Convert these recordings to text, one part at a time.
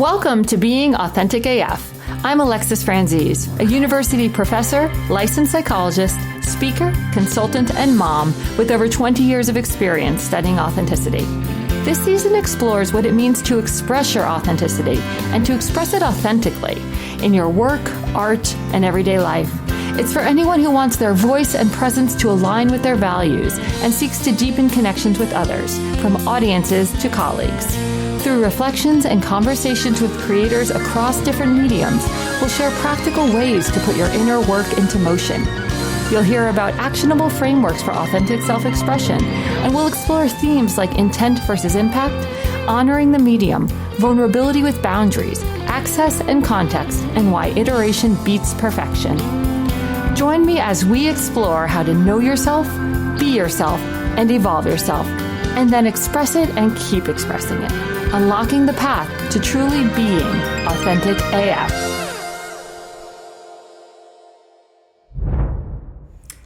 Welcome to Being Authentic AF. I'm Alexis Franzese, a university professor, licensed psychologist, speaker, consultant, and mom with over 20 years of experience studying authenticity. This season explores what it means to express your authenticity and to express it authentically in your work, art, and everyday life. It's for anyone who wants their voice and presence to align with their values and seeks to deepen connections with others, from audiences to colleagues. Through reflections and conversations with creators across different mediums, we'll share practical ways to put your inner work into motion. You'll hear about actionable frameworks for authentic self-expression, and we'll explore themes like intent versus impact, honoring the medium, vulnerability with boundaries, access and context, and why iteration beats perfection. Join me as we explore how to know yourself, be yourself, and evolve yourself, and then express it and keep expressing it, unlocking the path to truly being authentic AF.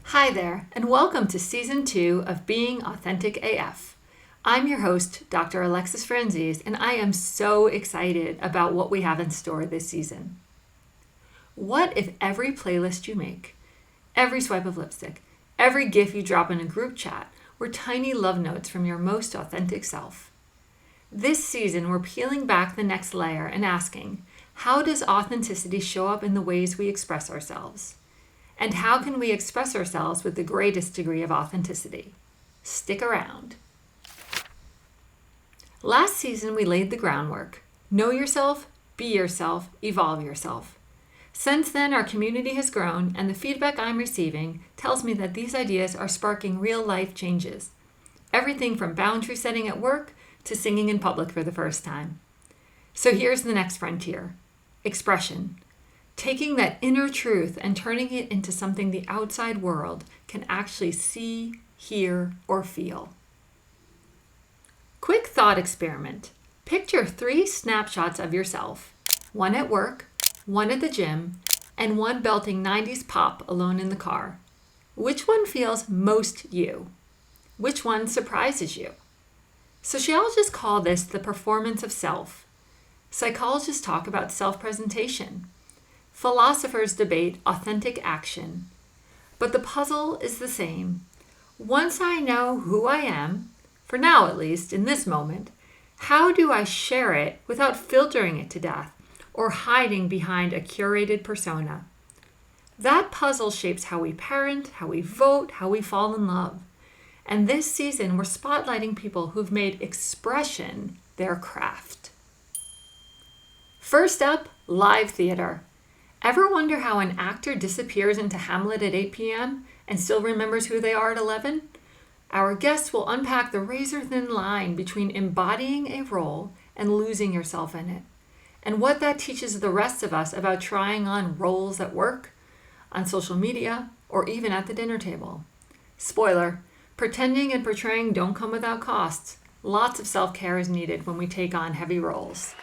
Hi there, and welcome to Season 2 of Being Authentic AF. I'm your host, Dr. Alexis Franzese, and I am so excited about what we have in store this season. What if every playlist you make, every swipe of lipstick, every GIF you drop in a group chat were tiny love notes from your most authentic self? This season, we're peeling back the next layer and asking, how does authenticity show up in the ways we express ourselves? And how can we express ourselves with the greatest degree of authenticity? Stick around. Last season, we laid the groundwork. Know yourself, be yourself, evolve yourself. Since then, our community has grown, and the feedback I'm receiving tells me that these ideas are sparking real-life changes. Everything from boundary setting at work to singing in public for the first time. So here's the next frontier: expression. Taking that inner truth and turning it into something the outside world can actually see, hear, or feel. Quick thought experiment. Picture 3 snapshots of yourself, one at work, one at the gym, and one belting 90s pop alone in the car. Which one feels most you? Which one surprises you? Sociologists call this the performance of self. Psychologists talk about self-presentation. Philosophers debate authentic action. But the puzzle is the same. Once I know who I am, for now at least, in this moment, how do I share it without filtering it to death or hiding behind a curated persona? That puzzle shapes how we parent, how we vote, how we fall in love. And this season, we're spotlighting people who've made expression their craft. First up, live theater. Ever wonder how an actor disappears into Hamlet at 8 p.m. and still remembers who they are at 11? Our guests will unpack the razor-thin line between embodying a role and losing yourself in it, and what that teaches the rest of us about trying on roles at work, on social media, or even at the dinner table. Spoiler, pretending and portraying don't come without costs. Lots of self-care is needed when we take on heavy roles.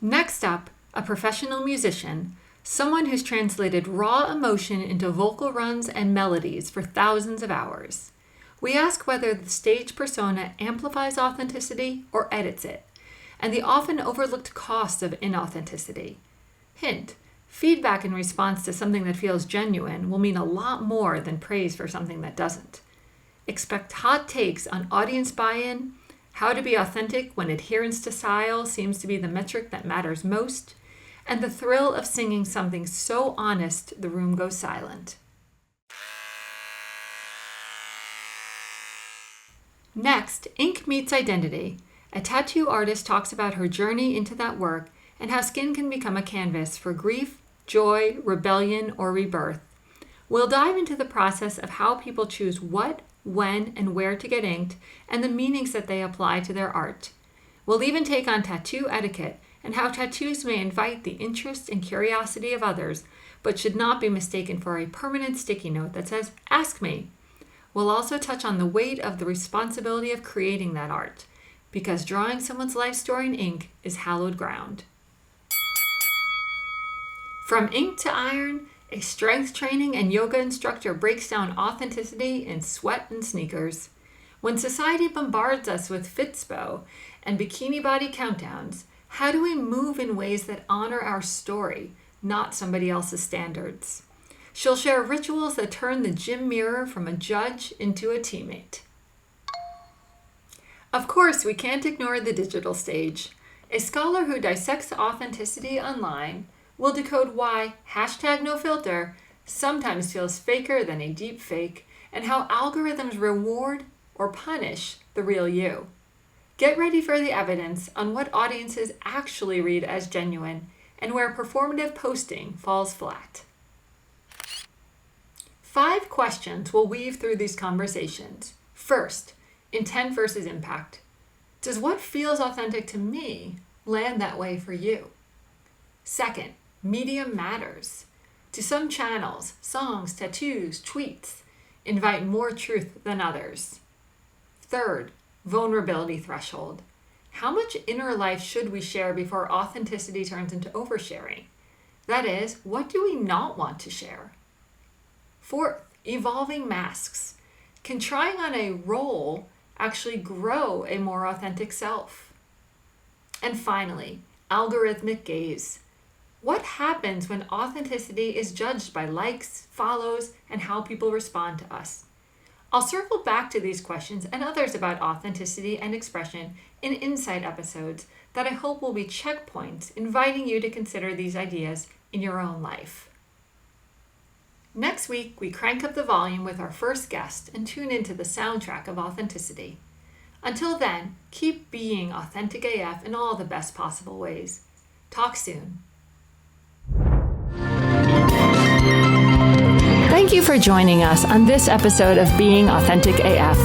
Next up, a professional musician, someone who's translated raw emotion into vocal runs and melodies for thousands of hours. We ask whether the stage persona amplifies authenticity or edits it, and the often overlooked cost of inauthenticity. Hint, feedback in response to something that feels genuine will mean a lot more than praise for something that doesn't. Expect hot takes on audience buy-in, how to be authentic when adherence to style seems to be the metric that matters most, and the thrill of singing something so honest the room goes silent. Next, ink meets identity. A tattoo artist talks about her journey into that work and how skin can become a canvas for grief, joy, rebellion, or rebirth. We'll dive into the process of how people choose what, when, and where to get inked, and the meanings that they apply to their art. We'll even take on tattoo etiquette and how tattoos may invite the interest and curiosity of others, but should not be mistaken for a permanent sticky note that says, "Ask me." We'll also touch on the weight of the responsibility of creating that art, because drawing someone's life story in ink is hallowed ground. From ink to iron, A strength training and yoga instructor breaks down authenticity in sweat and sneakers. When society bombards us with Fitspo and bikini body countdowns, how do we move in ways that honor our story, not somebody else's standards? She'll share rituals that turn the gym mirror from a judge into a teammate. Of course, we can't ignore the digital stage. A scholar who dissects authenticity online will decode why #NoFilter sometimes feels faker than a deep fake, and how algorithms reward or punish the real you. Get ready for the evidence on what audiences actually read as genuine and where performative posting falls flat. 5 questions will weave through these conversations. First, intent versus impact. Does what feels authentic to me land that way for you? Second, medium matters. Do some channels, songs, tattoos, tweets invite more truth than others? Third, vulnerability threshold. How much inner life should we share before authenticity turns into oversharing? That is, what do we not want to share? Fourth, evolving masks. Can trying on a role actually grow a more authentic self? And finally, algorithmic gaze. What happens when authenticity is judged by likes, follows, and how people respond to us? I'll circle back to these questions and others about authenticity and expression in Insight episodes that I hope will be checkpoints inviting you to consider these ideas in your own life. Next week, we crank up the volume with our first guest and tune into the soundtrack of authenticity. Until then, keep being authentic AF in all the best possible ways. Talk soon. Thank you for joining us on this episode of Being Authentic AF.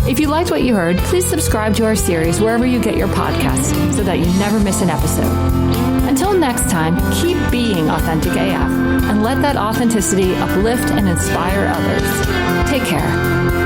If you liked what you heard, please subscribe to our series wherever you get your podcasts so that you never miss an episode. Until next time, keep being authentic AF and let that authenticity uplift and inspire others. Take care.